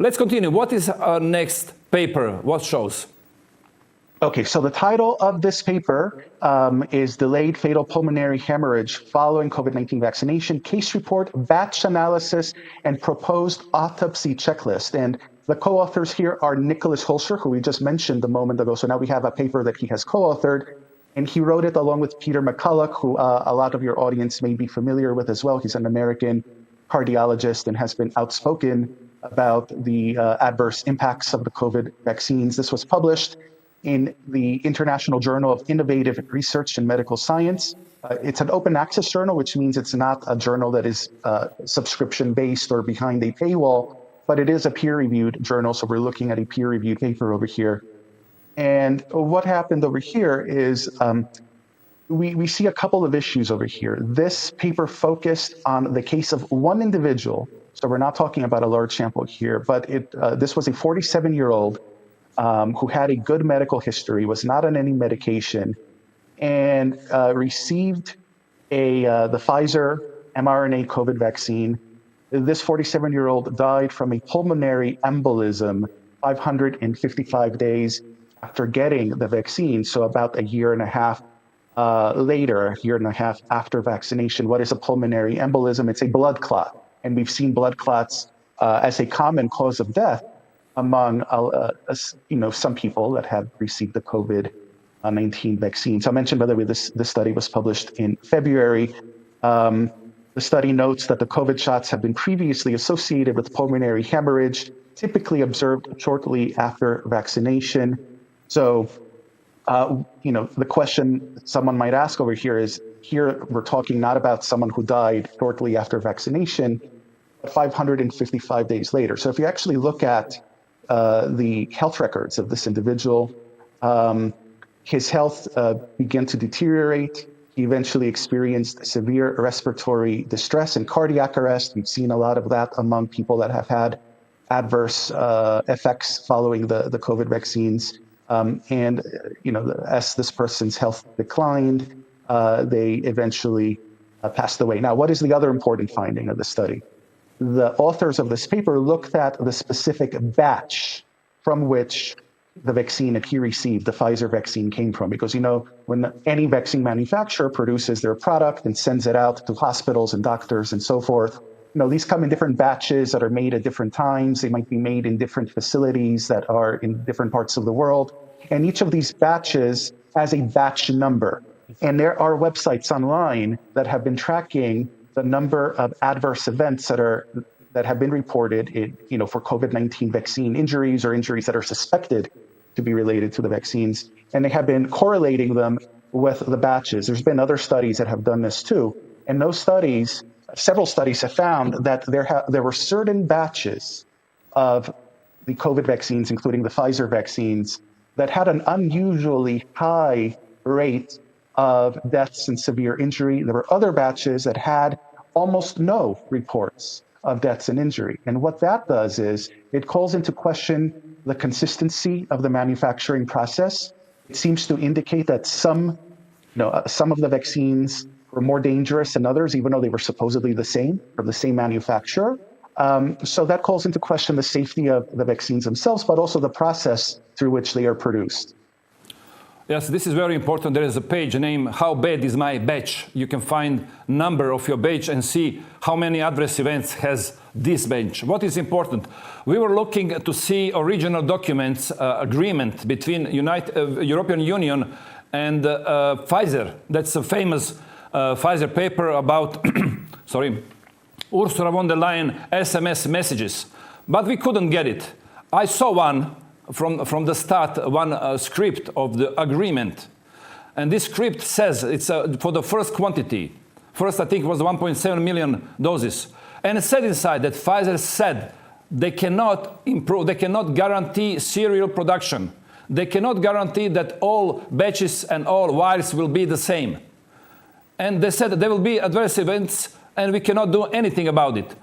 let's continue. What is our next paper? What shows? Okay, so the title of this paper is Delayed Fatal Pulmonary Hemorrhage Following COVID-19 Vaccination, Case Report, Batch Analysis, and Proposed Autopsy Checklist. And the co-authors here are Nicholas Holscher, who we just mentioned a moment ago. So now we have a paper that he has co-authored, and he wrote it along with Peter McCulloch, who a lot of your audience may be familiar with as well. He's an American cardiologist and has been outspoken about the adverse impacts of the COVID vaccines. This was published in the International Journal of Innovative Research in Medical Science. It's an open access journal, which means it's not a journal that is subscription-based or behind a paywall, but it is a peer-reviewed journal, so we're looking at a peer-reviewed paper over here. And what happened over here is we see a couple of issues over here. This paper focused on the case of one individual, so we're not talking about a large sample here, but this was a 47-year-old who had a good medical history, was not on any medication, and received the Pfizer mRNA COVID vaccine. This 47-year-old died from a pulmonary embolism 555 days after getting the vaccine, so about a year and a half later, a year and a half after vaccination. What is a pulmonary embolism? It's a blood clot, and we've seen blood clots as a common cause of death among some people that have received the COVID-19 vaccine. So I mentioned, by the way, this study was published in February. The study notes that the COVID shots have been previously associated with pulmonary hemorrhage, typically observed shortly after vaccination. So, the question someone might ask over here is, here we're talking not about someone who died shortly after vaccination, but 555 days later. So if you actually look at the health records of this individual, his health began to deteriorate. He eventually experienced severe respiratory distress and cardiac arrest. We've seen a lot of that among people that have had adverse effects following the COVID vaccines. As this person's health declined, they eventually passed away. Now, what is the other important finding of the study? The authors of this paper looked at the specific batch from which the vaccine that he received, the Pfizer vaccine, came from. Because, when any vaccine manufacturer produces their product and sends it out to hospitals and doctors and so forth, these come in different batches that are made at different times. They might be made in different facilities that are in different parts of the world. And each of these batches has a batch number. And there are websites online that have been tracking the number of adverse events that have been reported for COVID-19 vaccine injuries or injuries that are suspected to be related to the vaccines. And they have been correlating them with the batches. There's been other studies that have done this too. And those studies, several studies have found that there were certain batches of the COVID vaccines, including the Pfizer vaccines, that had an unusually high rate of deaths and severe injury. There were other batches that had almost no reports of deaths and injury. And what that does is it calls into question the consistency of the manufacturing process. It seems to indicate that some of the vaccines were more dangerous than others, even though they were supposedly the same, from the same manufacturer. So that calls into question the safety of the vaccines themselves, but also the process through which they are produced. Yes, this is very important. There is a page named "How Bad Is My Batch?" You can find number of your batch and see how many adverse events has this batch. What is important? We were looking to see original documents, agreement between European Union and Pfizer. That's a famous Pfizer paper about, Ursula von der Leyen SMS messages. But we couldn't get it. I saw one from the start, one script of the agreement. And this script says it's for the first quantity. First, I think it was 1.7 million doses. And it said inside that Pfizer said they cannot improve, they cannot guarantee serial production. They cannot guarantee that all batches and all vials will be the same. And they said that there will be adverse events and we cannot do anything about it.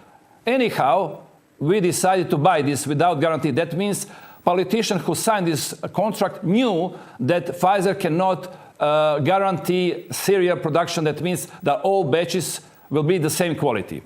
Anyhow, we decided to buy this without guarantee. That means politicians who signed this contract knew that Pfizer cannot guarantee serial production. That means that all batches will be the same quality.